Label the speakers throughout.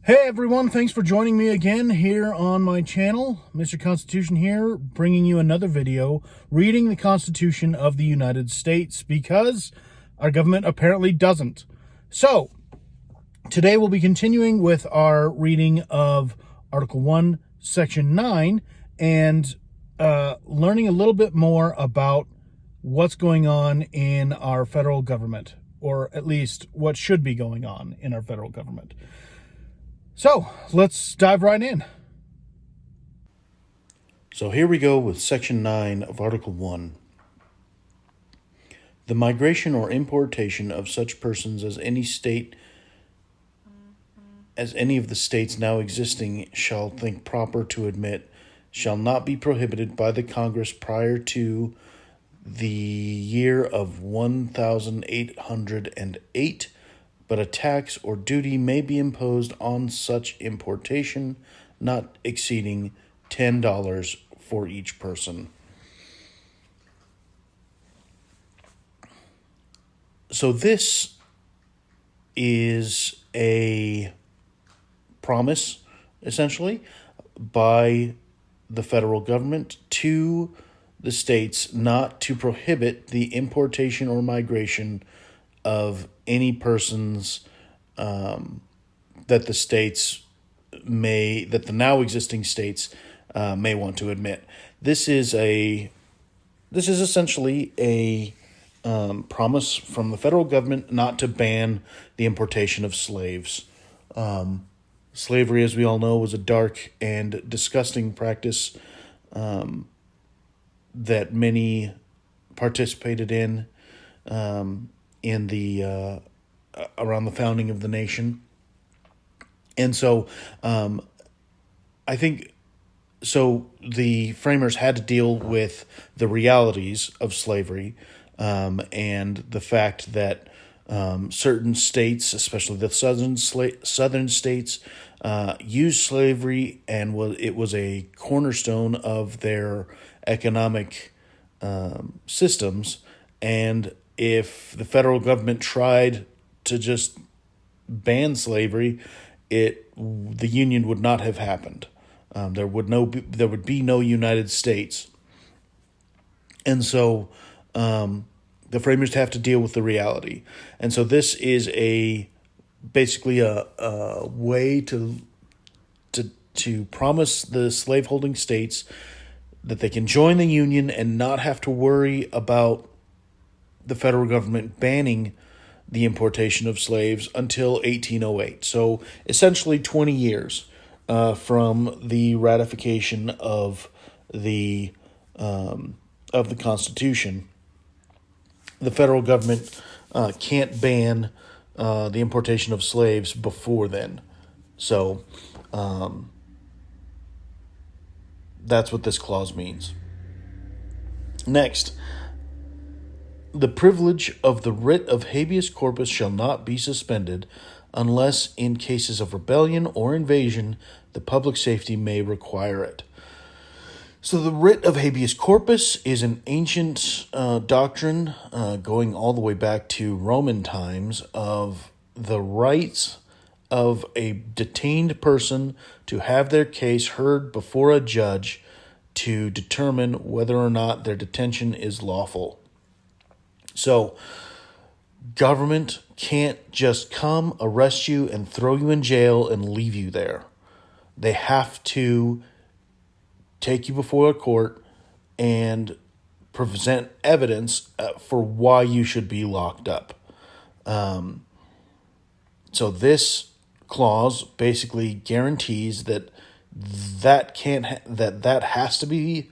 Speaker 1: Hey everyone, thanks for joining me again here on my channel. Mr. Constitution here, bringing you another video reading the Constitution of the United States because our government apparently doesn't. So, today we'll be continuing with our reading of Article 1, Section 9, and learning a little bit more about what's going on in our federal government, or at least what should be going on in our federal government. So, let's dive right in. So here we go with Section 9 of Article 1. The migration or importation of such persons as any of the states now existing shall think proper to admit shall not be prohibited by the Congress prior to the year of 1808, but a tax or duty may be imposed on such importation not exceeding $10 for each person. So this is a promise, essentially, by the federal government to the states not to prohibit the importation or migration of any persons that the now existing states may want to admit. This is essentially a promise from the federal government not to ban the importation of slaves. Slavery, as we all know, was a dark and disgusting practice that many participated in the around the founding of the nation. And so I think so the framers had to deal with the realities of slavery and the fact that certain states, especially the southern states, used slavery, and it was a cornerstone of their economic systems. And if the federal government tried to just ban slavery, the Union would not have happened. There would be no United States, and so the framers have to deal with the reality. And so this is basically a way to promise the slaveholding states that they can join the Union and not have to worry about the federal government banning the importation of slaves until 1808. So essentially 20 years from the ratification of the Constitution. The federal government can't ban the importation of slaves before then. So that's what this clause means. Next, the privilege of the writ of habeas corpus shall not be suspended unless in cases of rebellion or invasion the public safety may require it. So the writ of habeas corpus is an ancient doctrine going all the way back to Roman times of the rights of a detained person to have their case heard before a judge to determine whether or not their detention is lawful. So government can't just come, arrest you, and throw you in jail and leave you there. They have to take you before a court and present evidence for why you should be locked up. So this clause basically guarantees that has to be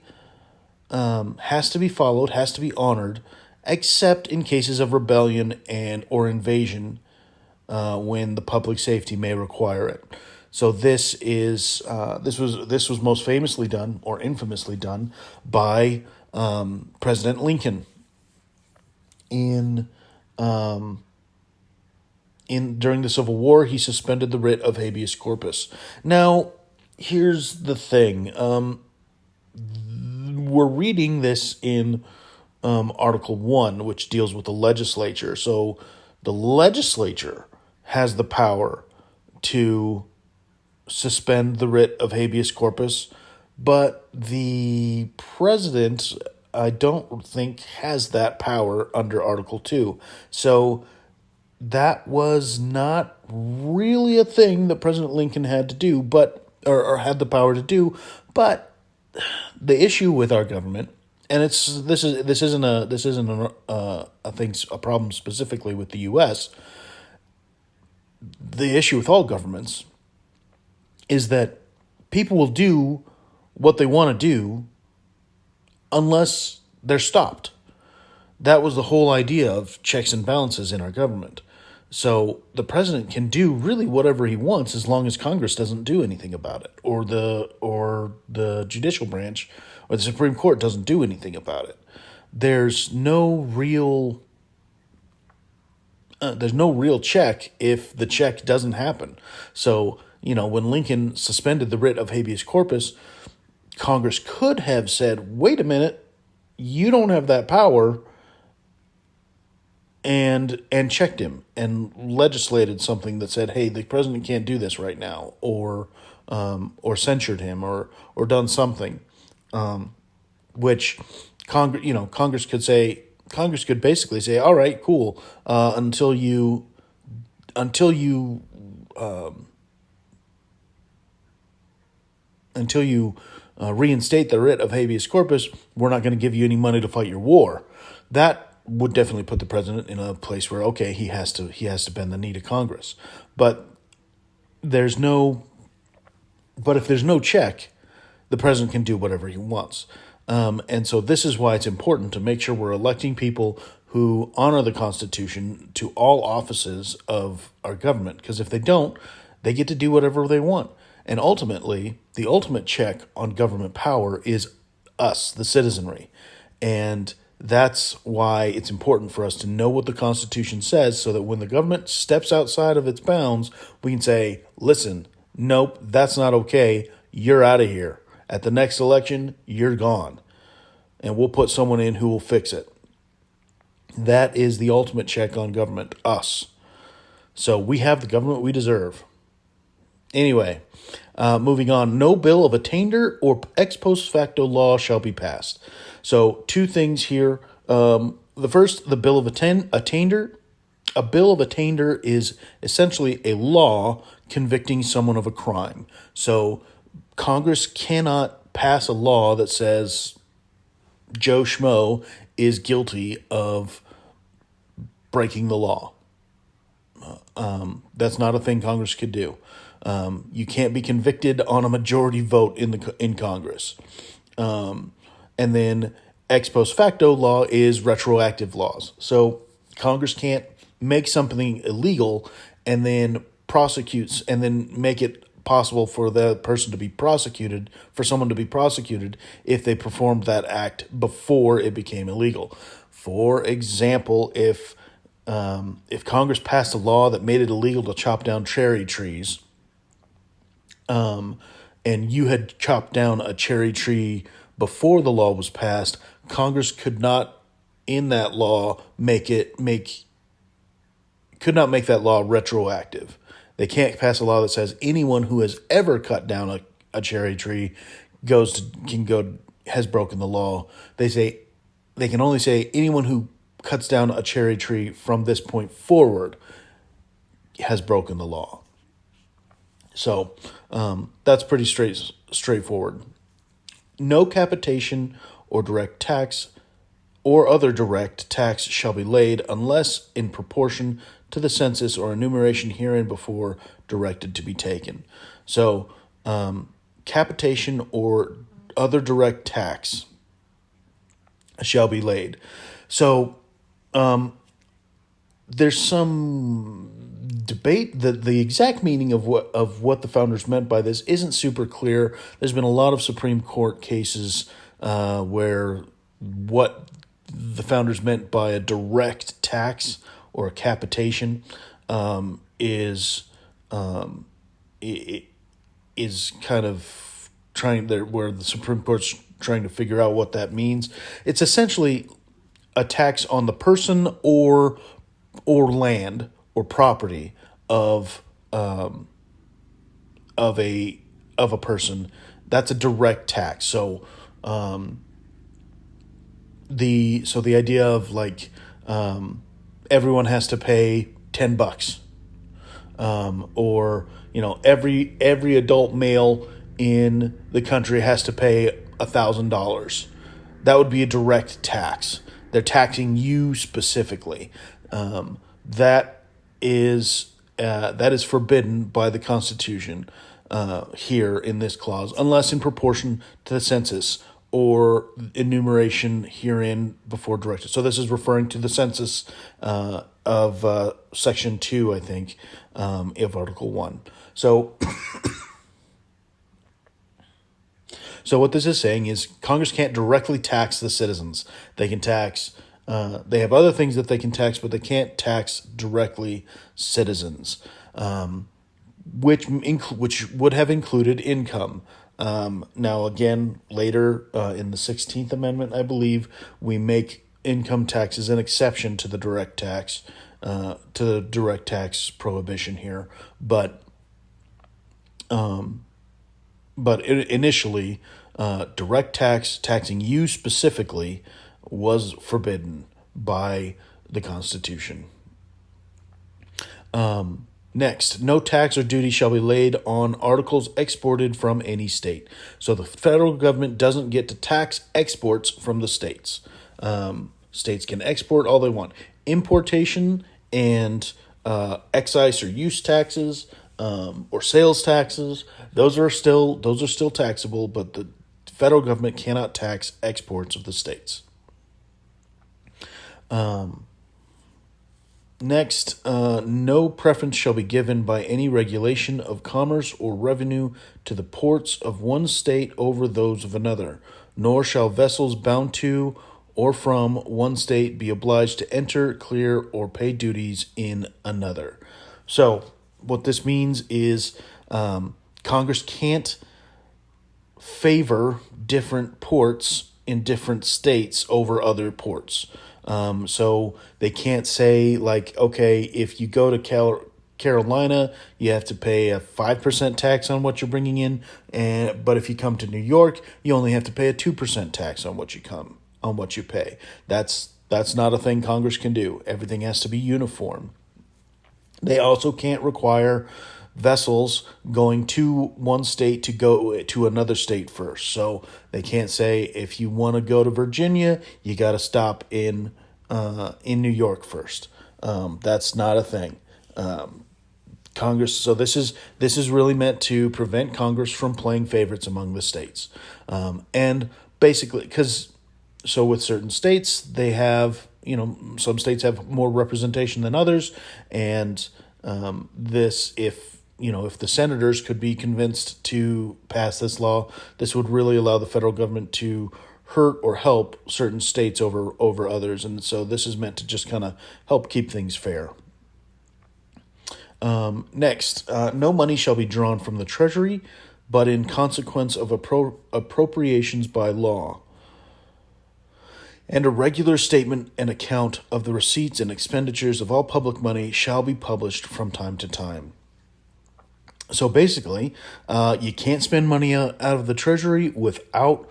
Speaker 1: followed, has to be honored, except in cases of rebellion or invasion, when the public safety may require it. So this was most famously done, or infamously done, by President Lincoln during the Civil War. He suspended the writ of habeas corpus. Now, here's the thing: we're reading this in Article 1, which deals with the legislature. So the legislature has the power to suspend the writ of habeas corpus, but the president, I don't think, has that power under Article 2. So that was not really a thing that President Lincoln had to do, but or had the power to do. But the issue with our government, and this isn't a problem specifically with the U.S. The issue with all governments is that people will do what they want to do unless they're stopped. That was the whole idea of checks and balances in our government. So the president can do really whatever he wants as long as Congress doesn't do anything about it, or the judicial branch or the Supreme Court doesn't do anything about it. There's no real check if the check doesn't happen. So, when Lincoln suspended the writ of habeas corpus, Congress could have said, wait a minute, you don't have that power, and checked him and legislated something that said, hey, the president can't do this right now, or censured him, or done something, which Congress could say. Congress could basically say, all right, cool, until you reinstate the writ of habeas corpus, we're not going to give you any money to fight your war. That would definitely put the president in a place where, okay, he has to bend the knee to Congress. But if there's no check, the president can do whatever he wants. And so this is why it's important to make sure we're electing people who honor the Constitution to all offices of our government. Because if they don't, they get to do whatever they want. And ultimately, the ultimate check on government power is us, the citizenry. And that's why it's important for us to know what the Constitution says, so that when the government steps outside of its bounds, we can say, listen, nope, that's not okay. You're out of here. At the next election, you're gone. And we'll put someone in who will fix it. That is the ultimate check on government, us. So we have the government we deserve. Anyway, moving on. No bill of attainder or ex post facto law shall be passed. So two things here. The first, the bill of attainder. A bill of attainder is essentially a law convicting someone of a crime. So Congress cannot pass a law that says Joe Schmo is guilty of breaking the law. That's not a thing Congress could do. You can't be convicted on a majority vote in Congress. And then ex post facto law is retroactive laws. So Congress can't make something illegal and then prosecutes and then make it possible for the person to be prosecuted, for someone to be prosecuted if they performed that act before it became illegal. For example, if Congress passed a law that made it illegal to chop down cherry trees, and you had chopped down a cherry tree before the law was passed, Congress could not, in that law, could not make that law retroactive. They can't pass a law that says anyone who has ever cut down a cherry tree has broken the law. They can only say anyone who cuts down a cherry tree from this point forward has broken the law. So that's pretty straightforward. No capitation or direct tax or other direct tax shall be laid unless in proportion to the census or enumeration herein before directed to be taken. So capitation or other direct tax shall be laid. So there's some debate that the exact meaning of what the founders meant by this isn't super clear. There's been a lot of Supreme Court cases where what the founders meant by a direct tax or a capitation is kind of trying there where the Supreme Court's trying to figure out what that means. It's essentially a tax on the person or land or property of of a person, that's a direct tax. So the idea of like everyone has to pay $10, or every adult male in the country has to pay $1,000. That would be a direct tax. They're taxing you specifically. That is forbidden by the Constitution here in this clause, unless in proportion to the census or enumeration herein before directed. So this is referring to the census of Section 2, I think, of Article 1. So, so what this is saying is Congress can't directly tax the citizens. They can tax. They have other things that they can tax, but they can't tax directly citizens, which would have included income. Now, again, later in the 16th Amendment, I believe, we make income taxes an exception to the direct tax prohibition here. But initially, direct taxing you specifically was forbidden by the Constitution. Next, no tax or duty shall be laid on articles exported from any state. So the federal government doesn't get to tax exports from the states. States can export all they want. Importation and excise or use taxes or sales taxes, those are still taxable, but the federal government cannot tax exports of the states. Next, no preference shall be given by any regulation of commerce or revenue to the ports of one state over those of another, nor shall vessels bound to or from one state be obliged to enter, clear, or pay duties in another. So what this means is Congress can't favor different ports in different states over other ports. So they can't say like, okay, if you go to Carolina, you have to pay a 5% tax on what you're bringing in, but if you come to New York, you only have to pay a 2% tax on what you pay. That's not a thing Congress can do. Everything has to be uniform. They also can't require vessels going to one state to go to another state first. So they can't say if you want to go to Virginia, you got to stop in New York first. That's not a thing. Congress. So this is really meant to prevent Congress from playing favorites among the states, and basically so with certain states they have some states have more representation than others, and if the senators could be convinced to pass this law, this would really allow the federal government to hurt or help certain states over others. And so this is meant to just kind of help keep things fair. Next, no money shall be drawn from the Treasury, but in consequence of appropriations by law. And a regular statement and account of the receipts and expenditures of all public money shall be published from time to time. So basically, you can't spend money out of the Treasury without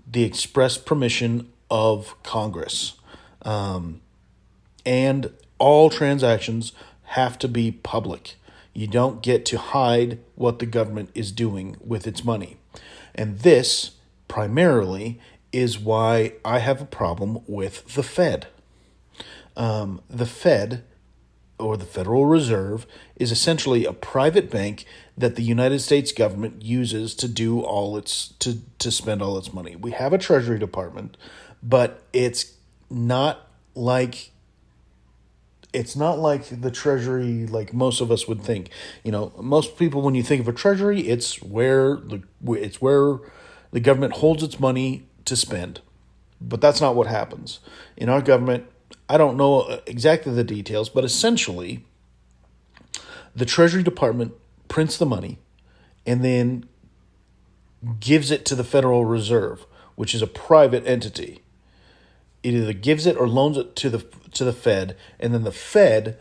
Speaker 1: the express permission of Congress. And all transactions have to be public. You don't get to hide what the government is doing with its money. And this, primarily, is why I have a problem with the Fed. The Fed, or the Federal Reserve, is essentially a private bank that the United States government uses to do to spend all its money. We have a Treasury Department, but it's not like the Treasury like most of us would think. Most people, when you think of a Treasury, it's where the government holds its money to spend. But that's not what happens. In our government, I don't know exactly the details, but essentially, the Treasury Department prints the money and then gives it to the Federal Reserve, which is a private entity. It either gives it or loans it to the Fed, and then the Fed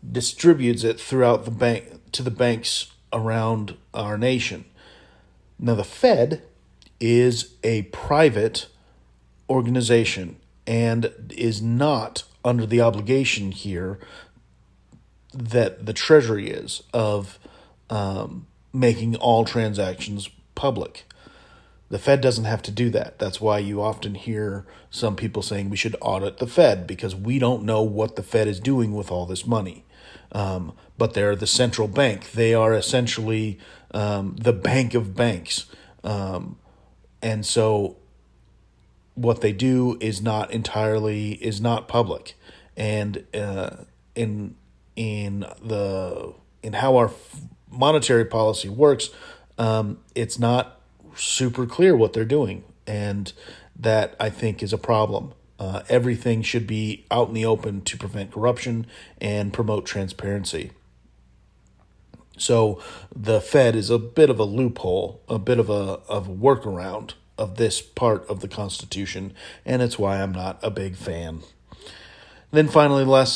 Speaker 1: distributes it throughout the bank to the banks around our nation. Now, the Fed is a private organization and is not under the obligation here that the Treasury is of making all transactions public. The Fed doesn't have to do that. That's why you often hear some people saying we should audit the Fed, because we don't know what the Fed is doing with all this money. But they're the central bank. They are essentially the bank of banks. And so what they do is not public. And in how our monetary policy works, it's not super clear what they're doing, and that, I think, is a problem. Everything should be out in the open to prevent corruption and promote transparency. So the Fed is a bit of a loophole, a bit of a workaround of this part of the Constitution, and it's why I'm not a big fan. Then finally, last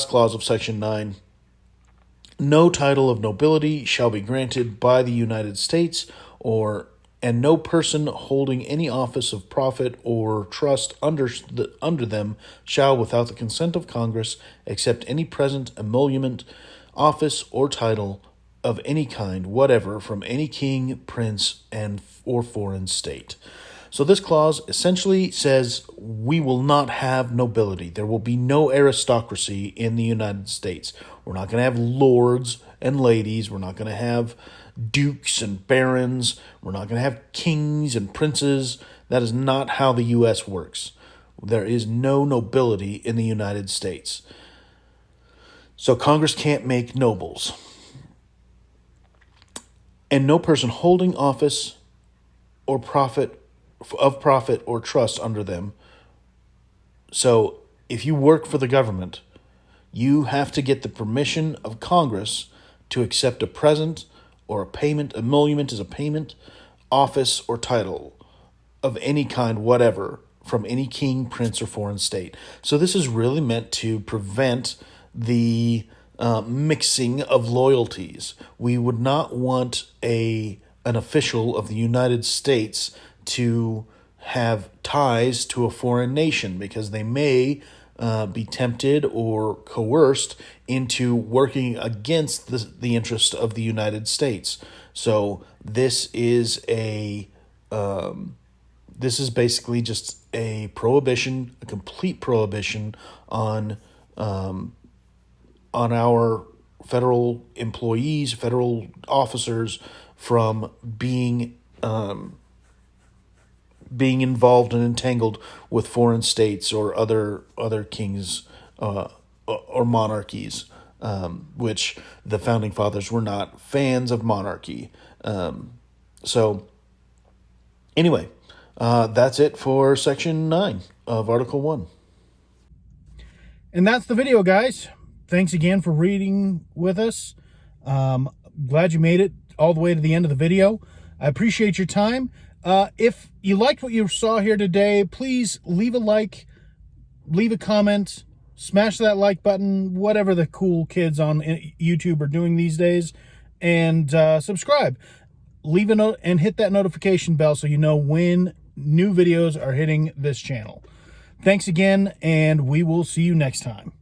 Speaker 1: clause of Section 9. No title of nobility shall be granted by the United States, and no person holding any office of profit or trust under them shall, without the consent of Congress, accept any present, emolument, office, or title of any kind whatever from any king, prince, or foreign state. So this clause essentially says we will not have nobility. There will be no aristocracy in the United States. We're not going to have lords and ladies. We're not going to have dukes and barons. We're not going to have kings and princes. That is not how the U.S. works. There is no nobility in the United States. So Congress can't make nobles. And no person holding office or profit or trust under them. So if you work for the government, you have to get the permission of Congress to accept a present or a payment. Emolument is a payment, office, or title of any kind, whatever, from any king, prince, or foreign state. So this is really meant to prevent the mixing of loyalties. We would not want an official of the United States to have ties to a foreign nation, because they may be tempted or coerced into working against the interest of the United States. So this is basically just a prohibition, a complete prohibition on our federal employees, federal officers, from being involved and entangled with foreign states or other kings or monarchies, which the Founding Fathers were not fans of monarchy. So anyway, that's it for Section 9 of Article 1.
Speaker 2: And that's the video, guys. Thanks again for reading with us. Glad you made it all the way to the end of the video. I appreciate your time. If you liked what you saw here today, please leave a like, leave a comment, smash that like button, whatever the cool kids on YouTube are doing these days, and subscribe. Leave a note and hit that notification bell so you know when new videos are hitting this channel. Thanks again, and we will see you next time.